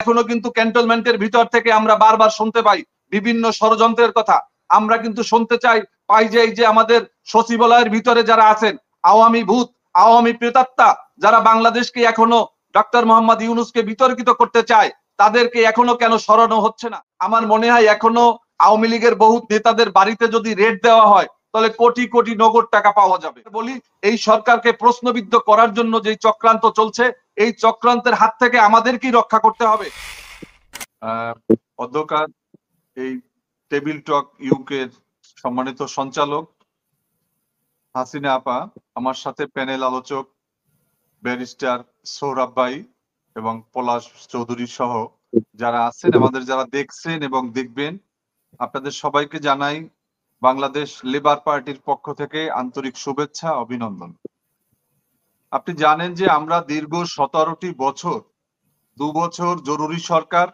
এখনো কিন্তু ক্যান্টনমেন্টের ভিতর থেকে আমরা বারবার শুনতে পাই বিভিন্ন ষড়যন্ত্রের কথা। আমরা কিন্তু শুনতে পাই যে এই যে আমাদের সচিবালয়ের ভিতরে যারা আছেন আওয়ামী ভূত, আওয়ামী প্রেতাত্মা, যারা বাংলাদেশকে এখনো ডক্টর মোহাম্মদ ইউনূসকে বিতর্কিত করতে চায়, তাদেরকে এখনো কেন সরানো হচ্ছে না? আমার মনে হয় এখনো আওয়ামী লীগের বহু নেতাদের বাড়িতে যদি রেড দেওয়া হয় তাহলে কোটি কোটি নগদ টাকা পাওয়া যাবে। বলি, এই সরকারকে প্রশ্নবিদ্ধ করার জন্য যে চক্রান্ত চলছে, এই চক্রান্তের হাত থেকে আমাদেরকেই রক্ষা করতে হবে। অধ্যকার এই টেবিল টক ইউকের সম্মানিত সঞ্চালক হাসিনা আপা, আমার সাথে প্যানেল আলোচক ব্যারিস্টার সৌরভ ভাই এবং পলাশ চৌধুরী সহ যারা আছেন, আমাদের যারা দেখছেন এবং দেখবেন, আপনাদের সবাইকে জানাই বাংলাদেশ লেবার পার্টির পক্ষ থেকে আন্তরিক শুভেচ্ছা, অভিনন্দন। আপনি জানেন যে আমরা দীর্ঘ 17টি বছর, 2 বছর জরুরি সরকার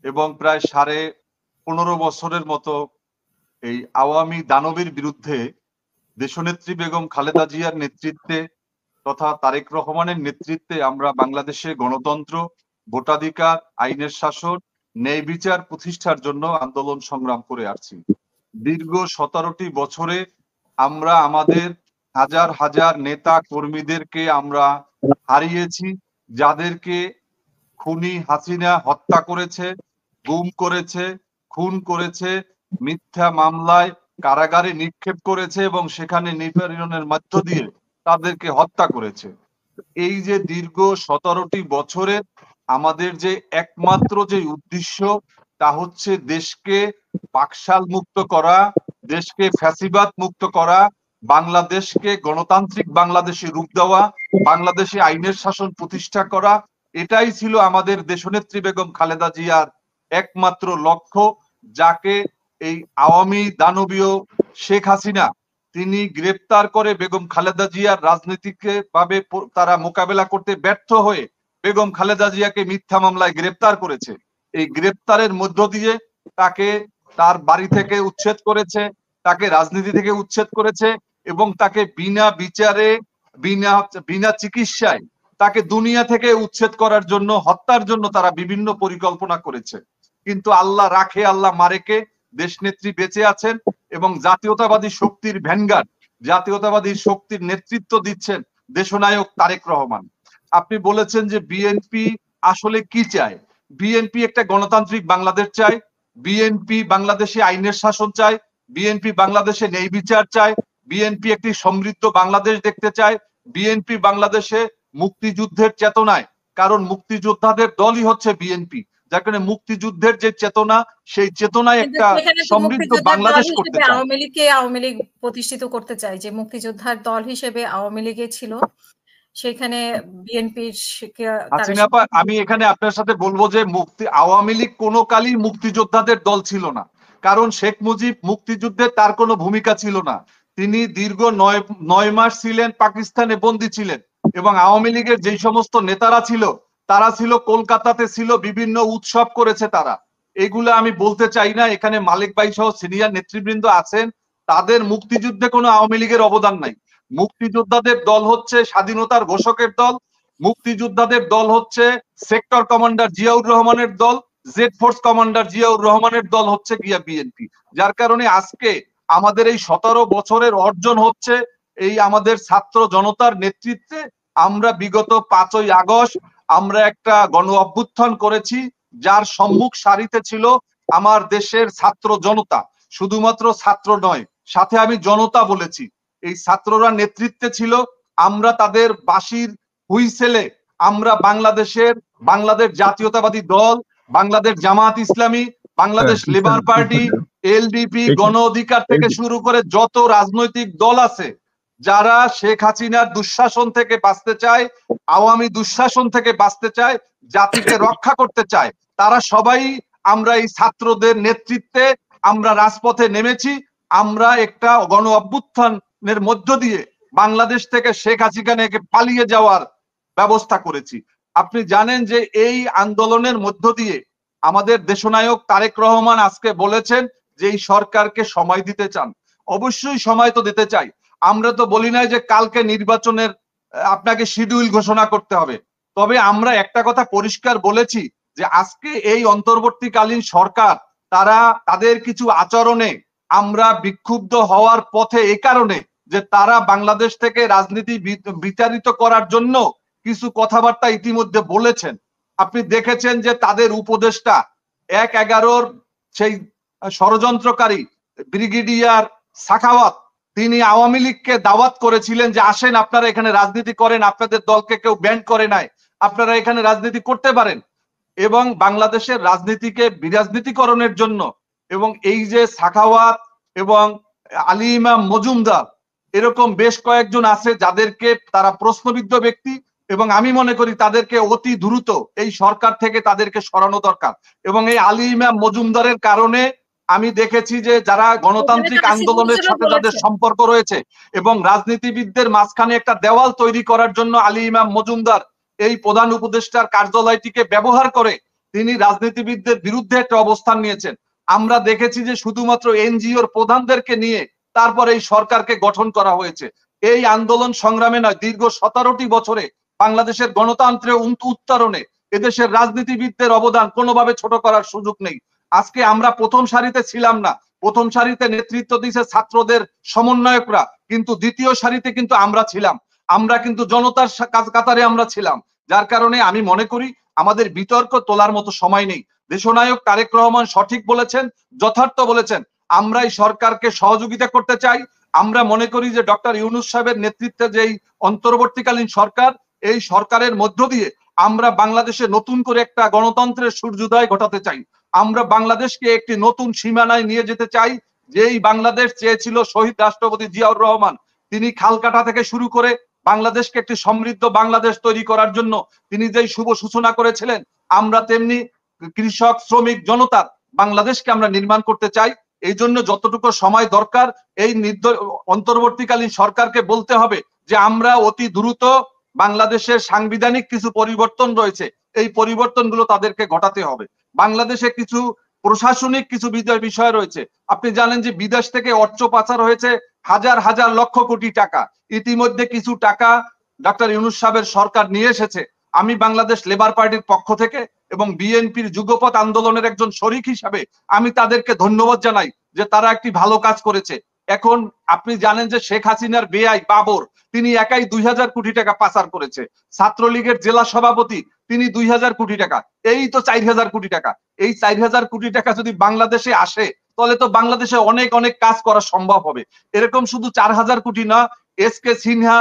এবং প্রায় 15.5 বছরের মতো এই আওয়ামী দানবের বিরুদ্ধে দেশনেত্রী বেগম খালেদা জিয়ার নেতৃত্বে তথা তারেক রহমানের নেতৃত্বে আমরা বাংলাদেশে গণতন্ত্র, ভোটাধিকার, আইনের শাসন, ন্যায় বিচার প্রতিষ্ঠার জন্য আন্দোলন সংগ্রাম করে আসছি। দীর্ঘ 17টি বছরে আমরা আমাদের হাজার হাজার নেতা কর্মীদেরকে আমরা হারিয়েছি, যাদেরকে খুনি হাসিনা হত্যা করেছে, গুম করেছে, খুন করেছে, মিথ্যা মামলায় কারাগারে নিক্ষেপ করেছে এবং সেখানে নিপীড়নের মধ্য দিয়ে তাদেরকে হত্যা করেছে। এই যে দীর্ঘ 17টি বছরের আমাদের যে একমাত্র যে উদ্দেশ্য, তা হচ্ছে দেশকে বাকশাল মুক্ত করা, দেশকে ফ্যাসিবাদ মুক্ত করা, বাংলাদেশকে গণতান্ত্রিক বাংলাদেশে রূপ দেওয়া, বাংলাদেশে আইনের শাসন প্রতিষ্ঠা করা, এটাই ছিল আমাদের দেশনেত্রী বেগম খালেদা জিয়ার একমাত্র লক্ষ্য, যাকে এই আওয়ামী দানবীয় শেখ হাসিনা তিনি গ্রেপ্তার করে বেগম খালেদা জিয়ার রাজনৈতিক ভাবে তারা মোকাবেলা করতে ব্যর্থ হয়ে বেগম খালেদা জিয়াকে মিথ্যা মামলায় গ্রেপ্তার করেছে। এই গ্রেপ্তারের মধ্য দিয়ে তাকে তার বাড়ি থেকে উচ্ছেদ করেছে, তাকে রাজনীতি থেকে উচ্ছেদ করেছে এবং তাকে বিনা বিচারে, বিনা চিকিৎসায় তাকে দুনিয়া থেকে উচ্ছেদ করার জন্য, হত্যার জন্য তারা বিভিন্ন পরিকল্পনা করেছে। কিন্তু আল্লাহ রাখে, আল্লাহ মারেকে, দেশনেত্রী বেঁচে আছেন এবং জাতীয়তাবাদী শক্তির ভ্যানগার্ড, জাতীয়তাবাদী শক্তির নেতৃত্ব দিচ্ছেন দেশনায়ক তারেক রহমান। আপনি বলেছেন যে বিএনপি আসলে কি চায়? বিএনপি একটা গণতান্ত্রিক বাংলাদেশ চায়, বিএনপি বাংলাদেশে আইনের শাসন চায়, বিএনপি বাংলাদেশে ন্যায় বিচার চায়, বিএনপি একটি সমৃদ্ধ বাংলাদেশ দেখতে চায়, বিএনপি বাংলাদেশে মুক্তিযুদ্ধের চেতনায়, কারণ মুক্তিযোদ্ধাদের দলই হচ্ছে বিএনপি, যার কারণে মুক্তিযুদ্ধের যে চেতনা, সেই চেতনায় একটা সমৃদ্ধ বাংলাদেশ করতে চায়। আওয়ামী লীগ প্রতিষ্ঠিত করতে চায় যে মুক্তিযোদ্ধার দল হিসেবে আওয়ামী লীগে ছিল, সেখানে বিএনপি। হাসিনা আপা, আমি এখানে আপনার সাথে বলবো যে আওয়ামী লীগ কোনো কালই মুক্তিযোদ্ধাদের দল ছিল না, কারণ শেখ মুজিব মুক্তিযুদ্ধে তার কোনো ভূমিকা ছিল না। তিনি দীর্ঘ 9 মাস ছিলেন পাকিস্তানে, বন্দী ছিলেন এবং আওয়ামী লীগের যেই সমস্ত নেতারা ছিল তারা ছিল কলকাতাতে, ছিল বিভিন্ন উৎসব করেছে তারা। এগুলো আমি বলতে চাই না, এখানে মালিক ভাই সহ সিনিয়র নেতৃবৃন্দ আছেন, তাদের মুক্তিযুদ্ধে কোনো আওয়ামী লীগের অবদান নাই। মুক্তিযোদ্ধাদের দল হচ্ছে স্বাধীনতার ঘোষকের দল, মুক্তিযোদ্ধাদের দল হচ্ছে সেক্টর কমান্ডার জিয়াউর রহমানের দল, জেড ফোর্স কমান্ডার জিয়াউর রহমানের দল হচ্ছে গিয়া বিএনপি। যার কারণে আজকে আমাদের এই 17 বছরের অর্জন হচ্ছে এই আমাদের ছাত্র জনতার নেতৃত্বে। আমরা বিগত 5ই আগস্ট আমরা একটা গণ অভ্যুত্থান করেছি, যার সম্মুখ সারিতে ছিল আমার দেশের ছাত্র জনতা। শুধুমাত্র ছাত্র নয়, সাথে আমি জনতা বলেছি। এই ছাত্ররা নেতৃত্বে ছিল, আমরা তাদের বাঁশির হুইসেলে আমরা বাংলাদেশ জাতীয়তাবাদী দল, Bangladesh Jamaat Islami, Bangladesh labour party, LDP, গণ অধিকার থেকে শুরু করে যত রাজনৈতিক দল আছে, যারা শেখ হাসিনার দুঃশাসন থেকে বাঁচতে চায়, আওয়ামী দুঃশাসন থেকে বাঁচতে চায়, জাতিকে রক্ষা করতে চায়, তারা সবাই আমরা এই ছাত্রদের নেতৃত্বে আমরা রাজপথে নেমেছি। আমরা একটা গণ অভ্যুত্থানের মধ্য দিয়ে বাংলাদেশ থেকে শেখ হাসিনাকে পালিয়ে যাওয়ার ব্যবস্থা করেছি। আপনি জানেন যে এই আন্দোলনের মধ্য দিয়ে আমাদের দেশনায়ক তারেক রহমান আজকে বলেছেন যে এই সরকারকে সময় দিতে চান। অবশ্যই সময় তো দিতে চাই, আমরা তো বলি নাই যে কালকে নির্বাচনের আপনাকে শিডিউল ঘোষণা করতে হবে। তবে আমরা একটা কথা পরিষ্কার বলেছি যে আজকে এই অন্তর্বর্তীকালীন সরকার তারা তাদের কিছু আচরণে আমরা বিক্ষুব্ধ হওয়ার পথে এই কারণে যে তারা বাংলাদেশ থেকে রাজনীতি বিতাড়িত করার জন্য কিছু কথাবার্তা ইতিমধ্যে বলেছেন। আপনি দেখেছেন যে তাদের উপদেষ্টা ১/১১ সেই ষড়যন্ত্রকারী ব্রিগেডিয়ার সাখাওয়াত তিনি আওয়ামী লীগকে দাওয়াত করেছিলেন যে আসেন আপনারা এখানে রাজনীতি করেন, আপনাদের দলকে কেউ ব্যান্ড করে নাই, আপনারা এখানে রাজনীতি করতে পারেন। এবং বাংলাদেশের রাজনীতিকে বিরাজনীতিকরণের জন্য এবং এই যে সাখাওয়াত এবং আলী ইমাম মজুমদার এরকম বেশ কয়েকজন আছে যাদেরকে তারা প্রশ্নবিদ্ধ ব্যক্তি, এবং আমি মনে করি তাদেরকে অতি দ্রুত এই সরকার থেকে তাদেরকে সরানো দরকার। এবং এই আলী ইমাম মজুমদারের কারণে আমি দেখেছি যে যারা গণতান্ত্রিক আন্দোলনের সাথে যাদের সম্পর্ক রয়েছে এবং রাজনীতিবিদদের মাঝখানে একটা দেওয়াল তৈরি করার জন্য আলী ইমাম মজুমদার এই প্রধান উপদেষ্টার কার্যালয়টিকে ব্যবহার করে তিনি রাজনীতিবিদদের বিরুদ্ধে একটা অবস্থান নিয়েছেন। আমরা দেখেছি যে শুধুমাত্র এনজিওর প্রধানদেরকে নিয়ে তারপর এই সরকারকে গঠন করা হয়েছে। এই আন্দোলন সংগ্রামে নয়, দীর্ঘ 17টি বছরে বাংলাদেশের গণতন্ত্রের উত্তরণে এদেশের রাজনীতিবিদদের অবদান কোনোভাবে ছোট করার সুযোগ নেই। আজকে আমরা প্রথম সারিতে ছিলাম না, প্রথম সারিতে নেতৃত্ব দিয়েছে ছাত্রদের সমন্বয়করা, কিন্তু দ্বিতীয় সারিতে কিন্তু আমরা ছিলাম, আমরা কিন্তু জনতার কাতারে আমরা ছিলাম। যার কারণে আমি মনে করি আমাদের বিতর্ক তোলার মতো সময় নেই। দেশনায়ক তারেক রহমান সঠিক বলেছেন, যথার্থ বলেছেন। আমরা এই সরকারকে সহযোগিতা করতে চাই। আমরা মনে করি যে ডক্টর ইউনূস সাহেবের নেতৃত্বে যেই অন্তর্বর্তীকালীন সরকার, এই সরকারের মধ্য দিয়ে আমরা বাংলাদেশে নতুন করে একটা গণতন্ত্রের সূর্যোদয় ঘটাতে চাই। আমরা বাংলাদেশকে একটি নতুন সীমানায় নিয়ে যেতে চাই, যেই বাংলাদেশ চেয়েছিল শহীদ রাষ্ট্রপতি জিয়াউর রহমান। তিনি খালকাটা থেকে শুরু করে বাংলাদেশকে একটি সমৃদ্ধ বাংলাদেশ তৈরি করার জন্য তিনি যেই শুভ সূচনা করেছিলেন, আমরা তেমনি কৃষক শ্রমিক জনতার বাংলাদেশকে আমরা নির্মাণ করতে চাই। এই জন্য যতটুকু সময় দরকার এই অন্তর্বর্তীকালীন সরকারকে বলতে হবে যে আমরা অতি দ্রুত বাংলাদেশের সাংবিধানিক কিছু পরিবর্তন রয়েছে, এই পরিবর্তনগুলো তাদেরকে ঘটাতে হবে। বাংলাদেশে কিছু প্রশাসনিক কিছু বিষয় রয়েছে। আপনি জানেন যে বিদেশ থেকে অর্থ পাচার হয়েছে হাজার হাজার লক্ষ কোটি টাকা। ইতিমধ্যে কিছু টাকা ডক্টর ইউনূস সাহেবের সরকার নিয়ে এসেছে। আমি বাংলাদেশ লেবার পার্টির পক্ষ থেকে এবং বিএনপির যুগপৎ আন্দোলনের একজন শরিক হিসাবে আমি তাদেরকে ধন্যবাদ জানাই যে তারা একটি ভালো কাজ করেছে। এখন আপনি জানেন যে শেখ হাসিনার বেআই বাবর তিনি একাই 2000 কোটি টাকা পাচার করেছে। ছাত্রলীগের জেলা সভাপতি তিনি 2000 কোটি টাকা, এই তো 4000 কোটি টাকা। এই 4000 কোটি টাকা যদি বাংলাদেশে আসে তাহলে তো বাংলাদেশে অনেক অনেক কাজ করা সম্ভব হবে। এরকম শুধু 4000 কোটি না, এসকে সিনহা,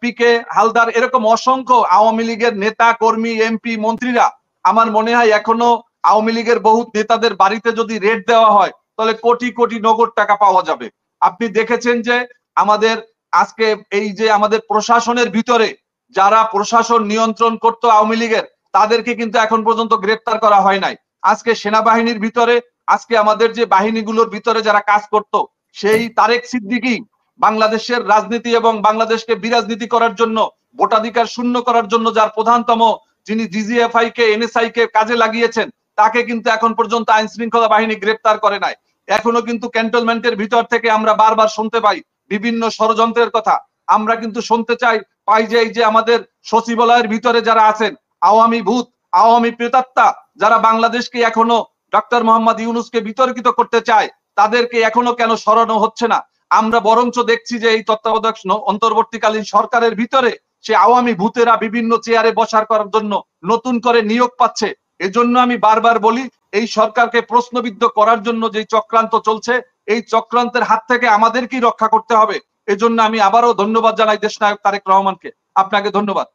পিকে হালদার এরকম অসংখ্য আওয়ামী লীগের নেতা কর্মী এমপি মন্ত্রীরা, আমার মনে হয় এখনো আওয়ামী লীগের বহু নেতাদের বাড়িতে যদি রেড দেওয়া হয় তাহলে কোটি কোটি নগদ টাকা পাওয়া যাবে। আপনি দেখেছেন যে আমাদের আজকে এই যে আমাদের প্রশাসনের ভিতরে যারা প্রশাসন নিয়ন্ত্রণ করতো আওয়ামী লীগের, তাদেরকে কিন্তু এখন পর্যন্ত গ্রেপ্তার করা হয় নাই। আজকে সেনাবাহিনীর ভিতরে, আজকে আমাদের যে বাহিনীগুলোর ভিতরে যারা কাজ করত, সেই তারেক সিদ্দিকী বাংলাদেশের রাজনীতি এবং বাংলাদেশকে বিরাজনীতি করার জন্য, ভোটাধিকার শূন্য করার জন্য যার প্রধানতম, যিনি ডিজিএফআই কে এনএসআই কে কাজে লাগিয়েছেন, তাকে কিন্তু এখন পর্যন্ত আইন শৃঙ্খলা বাহিনী গ্রেপ্তার করে নাই। এখনো কিন্তু ক্যান্টনমেন্টের ভিতর থেকে আমরা বারবার শুনতে পাই বিভিন্ন ষড়যন্ত্রের কথা। আমরা কিন্তু শুনতে পাই যে এই যে আমাদের সচিবালয়ের ভিতরে যারা আছেন আওয়ামী ভূত, আওয়ামী প্রেতাত্মা, যারা বাংলাদেশকে এখনো ডক্টর মোহাম্মদ ইউনূসকে বিতর্কিত করতে চায়, তাদেরকে এখনো কেন সরানো হচ্ছে না? আমরা বরঞ্চ দেখছি যে এই তত্ত্বাবধায়ক অন্তর্বর্তীকালীন সরকারের ভিতরে সে আওয়ামী ভূতেরা বিভিন্ন চেয়ারে বসার করার জন্য নতুন করে নিয়োগ পাচ্ছে। এজন্য আমি বারবার বলি এই সরকারকে প্রশ্নবিদ্ধ করার জন্য যে চক্রান্ত চলছে, এই চক্রান্তের হাত থেকে আমাদেরকেই রক্ষা করতে হবে। এজন্য আমি আবারও ধন্যবাদ জানাই দেশনায়ক তারেক রহমানকে। আপনাকে ধন্যবাদ।